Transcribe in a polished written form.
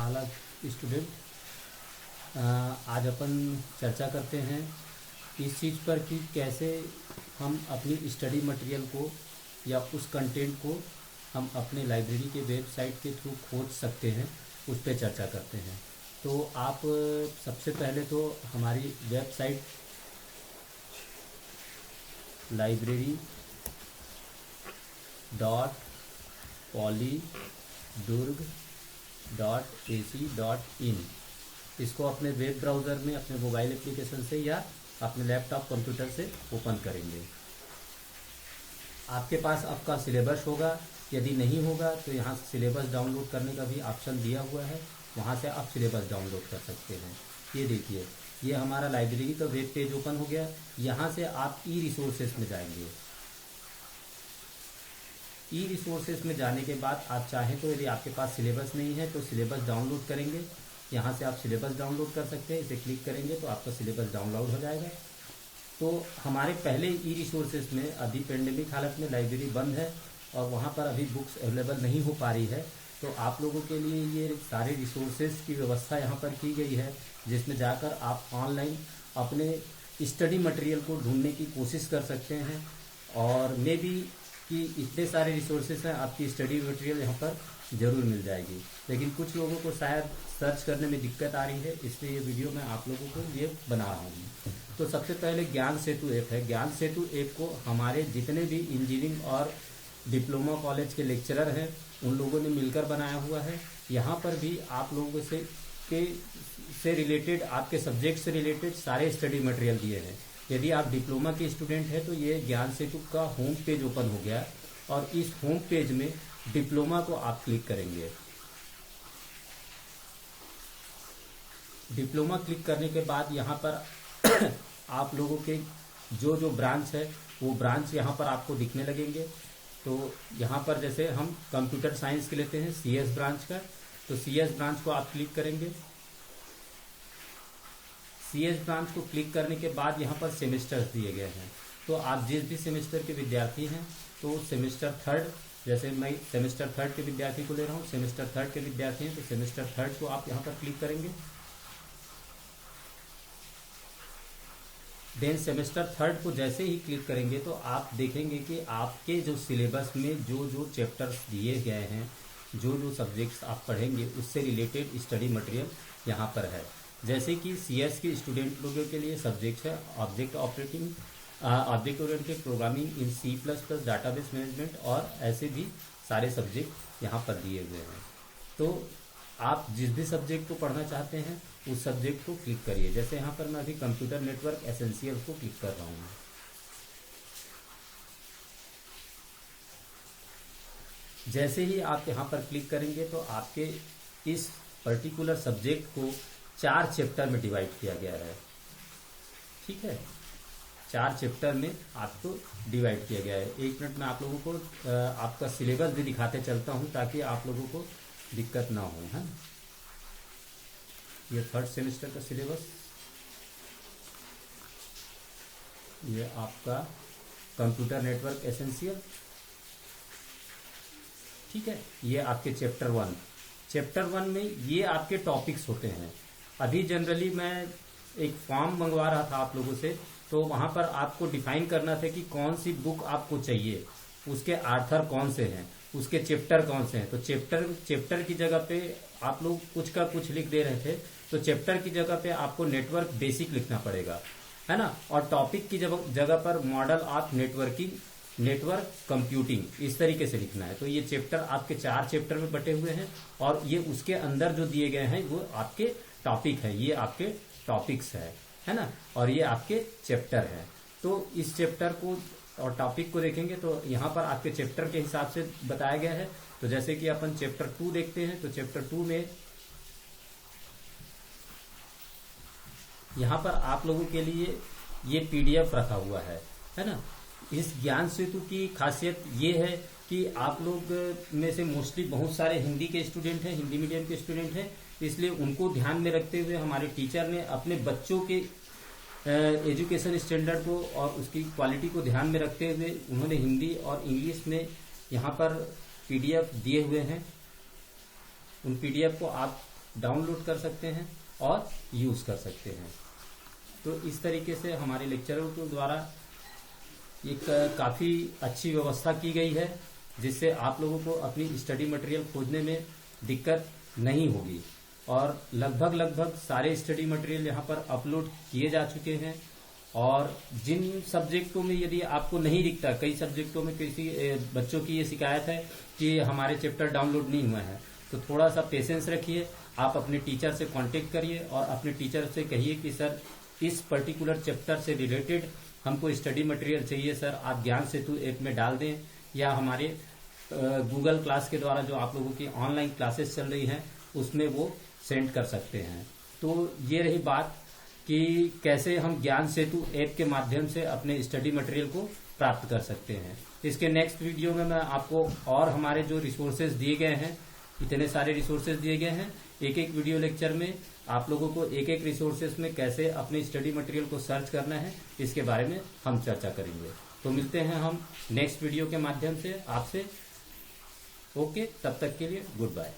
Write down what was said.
All student. आज अपन चर्चा करते हैं इस चीज़ पर कि कैसे हम अपनी स्टडी मटेरियल को या उस कंटेंट को हम अपने लाइब्रेरी के वेबसाइट के थ्रू खोज सकते हैं, उस पर चर्चा करते हैं। तो आप सबसे पहले तो हमारी वेबसाइट library.poly.durg.ac.in इसको अपने वेब ब्राउज़र में अपने मोबाइल एप्लीकेशन से या अपने लैपटॉप कंप्यूटर से ओपन करेंगे। आपके पास आपका सिलेबस होगा, यदि नहीं होगा तो यहाँ से सिलेबस डाउनलोड करने का भी ऑप्शन दिया हुआ है, वहाँ से आप सिलेबस डाउनलोड कर सकते हैं। ये देखिए, ये हमारा लाइब्रेरी का वेब पेज ओपन हो गया। यहाँ से आप ई रिसोर्सेज में जाएंगे। ई रिसोर्सेज में जाने के बाद आप चाहें तो यदि आपके पास सिलेबस नहीं है तो सिलेबस डाउनलोड करेंगे। यहाँ से आप सिलेबस डाउनलोड कर सकते हैं। इसे क्लिक करेंगे तो आपका सिलेबस डाउनलोड हो जाएगा। तो हमारे पहले ई रिसोर्सेज में अभी पेंडेमिक हालत में लाइब्रेरी बंद है और वहाँ पर अभी बुक्स अवेलेबल नहीं हो पा रही है। तो आप लोगों के लिए ये सारे रिसोर्सेज की व्यवस्था यहाँ पर की गई है, जिसमें जाकर आप ऑनलाइन अपने स्टडी मटेरियल को ढूंढने की कोशिश कर सकते हैं। और मे बी कि इतने सारे रिसोर्सेज हैं, आपकी स्टडी मटेरियल यहाँ पर ज़रूर मिल जाएगी। लेकिन कुछ लोगों को शायद सर्च करने में दिक्कत आ रही है, इसलिए ये वीडियो मैं आप लोगों को ये बना रहा हूँ। तो सबसे पहले ज्ञान सेतु ऐप है। ज्ञान सेतु ऐप को हमारे जितने भी इंजीनियरिंग और डिप्लोमा कॉलेज के लेक्चरर हैं उन लोगों ने मिलकर बनाया हुआ है। यहाँ पर भी आप लोगों से रिलेटेड, आपके सब्जेक्ट से रिलेटेड सारे स्टडी मटेरियल दिए हैं। यदि आप डिप्लोमा के स्टूडेंट हैं तो ये ज्ञान सेतु का होम पेज ओपन हो गया और इस होम पेज में डिप्लोमा को आप क्लिक करेंगे। डिप्लोमा क्लिक करने के बाद यहाँ पर आप लोगों के जो ब्रांच है वो ब्रांच यहाँ पर आपको दिखने लगेंगे। तो यहाँ पर जैसे हम कंप्यूटर साइंस के लेते हैं CS ब्रांच का, तो CS ब्रांच को आप क्लिक करेंगे। CS ब्रांच को क्लिक करने के बाद यहाँ पर सेमेस्टर्स दिए गए हैं। तो आप जिस भी सेमेस्टर के विद्यार्थी हैं तो सेमेस्टर थर्ड, जैसे मैं सेमेस्टर थर्ड के विद्यार्थी को ले रहा हूँ, सेमेस्टर थर्ड के विद्यार्थी हैं तो सेमेस्टर थर्ड को आप यहाँ पर क्लिक करेंगे। देन सेमेस्टर थर्ड को जैसे ही क्लिक करेंगे तो आप देखेंगे कि आपके जो सिलेबस में जो चैप्टर्स दिए गए हैं, जो सब्जेक्ट्स आप पढ़ेंगे उससे रिलेटेड स्टडी मटेरियल यहाँ पर है। जैसे कि CS के स्टूडेंट लोगों के लिए सब्जेक्ट है object oriented programming in C++ database management, और ऐसे भी सारे सब्जेक्ट यहाँ पर दिए हुए हैं। तो आप जिस भी सब्जेक्ट को पढ़ना चाहते हैं उस सब्जेक्ट को क्लिक करिए। जैसे यहाँ पर मैं अभी कंप्यूटर नेटवर्क एसेंशियल्स को क्लिक कर रहा हूँ। जैसे ही आप यहाँ पर क्लिक करेंगे तो आपके इस पर्टिकुलर सब्जेक्ट को 4 चैप्टर में डिवाइड किया गया है। ठीक है, 4 चैप्टर में आपको डिवाइड किया गया है। 1 मिनट में आप लोगों को आपका सिलेबस भी दिखाते चलता हूँ ताकि आप लोगों को दिक्कत ना हो। है ये थर्ड सेमेस्टर का सिलेबस, ये आपका कंप्यूटर नेटवर्क एसेंशियल। ठीक है, ये आपके चैप्टर 1 में ये आपके टॉपिक्स होते हैं। अभी जनरली मैं एक फॉर्म मंगवा रहा था आप लोगों से, तो वहां पर आपको डिफाइन करना था कि कौन सी बुक आपको चाहिए, उसके आर्थर कौन से हैं, उसके चैप्टर कौन से हैं। तो चैप्टर की जगह पे आप लोग कुछ का कुछ लिख दे रहे थे, तो चैप्टर की जगह पे आपको नेटवर्क बेसिक लिखना पड़ेगा, है ना। और टॉपिक की जगह पर मॉडल ऑफ नेटवर्क कंप्यूटिंग, इस तरीके से लिखना है। तो ये चैप्टर आपके 4 चैप्टर में बटे हुए हैं और ये उसके अंदर जो दिए गए हैं वो आपके टॉपिक है, ये आपके टॉपिक्स है ना, और ये आपके चैप्टर है। तो इस चैप्टर को और टॉपिक को देखेंगे तो यहाँ पर आपके चैप्टर के हिसाब से बताया गया है। तो जैसे कि अपन चैप्टर 2 देखते हैं, तो चैप्टर 2 में यहाँ पर आप लोगों के लिए ये PDF रखा हुआ है ना। इस ज्ञान सेतु की खासियत ये है कि आप लोग में से मोस्टली बहुत सारे हिंदी के स्टूडेंट हैं, हिंदी मीडियम के स्टूडेंट हैं, इसलिए उनको ध्यान में रखते हुए हमारे टीचर ने अपने बच्चों के एजुकेशन स्टैंडर्ड को और उसकी क्वालिटी को ध्यान में रखते हुए उन्होंने हिंदी और इंग्लिश में यहाँ पर PDF दिए हुए हैं। उन PDF को आप डाउनलोड कर सकते हैं और यूज़ कर सकते हैं। तो इस तरीके से हमारे लेक्चरों के द्वारा एक काफ़ी अच्छी व्यवस्था की गई है, जिससे आप लोगों को अपनी स्टडी मटेरियल खोजने में दिक्कत नहीं होगी। और लगभग सारे स्टडी मटेरियल यहाँ पर अपलोड किए जा चुके हैं। और जिन सब्जेक्टों में यदि आपको नहीं दिखता, कई सब्जेक्टों में किसी बच्चों की ये शिकायत है कि हमारे चैप्टर डाउनलोड नहीं हुए हैं, तो थोड़ा सा पेशेंस रखिए। आप अपने टीचर से कांटेक्ट करिए और अपने टीचर से कहिए कि सर इस पर्टिकुलर चैप्टर से रिलेटेड हमको स्टडी मटेरियल चाहिए सर, आप ज्ञान सेतु ऐप में डाल दें, या हमारे गूगल क्लास के द्वारा जो आप लोगों की ऑनलाइन क्लासेस चल रही हैं उसमें वो सेंड कर सकते हैं। तो ये रही बात कि कैसे हम ज्ञान सेतु ऐप के माध्यम से अपने स्टडी मटेरियल को प्राप्त कर सकते हैं। इसके नेक्स्ट वीडियो में मैं आपको और हमारे जो रिसोर्सेज दिए गए हैं, इतने सारे रिसोर्सेज दिए गए हैं, एक एक वीडियो लेक्चर में आप लोगों को एक एक रिसोर्सेज में कैसे अपने स्टडी मटेरियल को सर्च करना है, इसके बारे में हम चर्चा करेंगे। तो मिलते हैं हम नेक्स्ट वीडियो के माध्यम से आपसे। ओके, तब तक के लिए गुड बाय।